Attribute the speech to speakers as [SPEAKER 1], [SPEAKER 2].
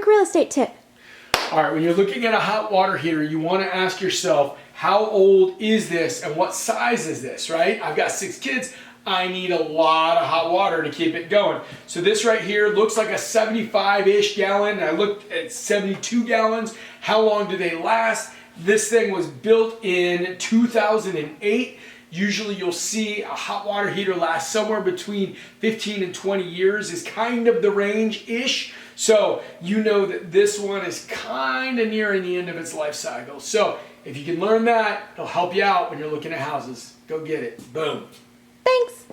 [SPEAKER 1] quick real estate tip.
[SPEAKER 2] All right, when you're looking at a hot water heater, you want to ask yourself, how old is this and what size is this, right? I've got 6 kids. I need a lot of hot water to keep it going. So this right here looks like a 75-ish gallon. I looked at 72 gallons. How long do they last? This thing was built in 2008. Usually you'll see a hot water heater last somewhere between 15 and 20 years is kind of the range-ish. So you know that this one is kind of nearing the end of its life cycle. So if you can learn that, it'll help you out when you're looking at houses. Go get it. Boom.
[SPEAKER 1] Thanks.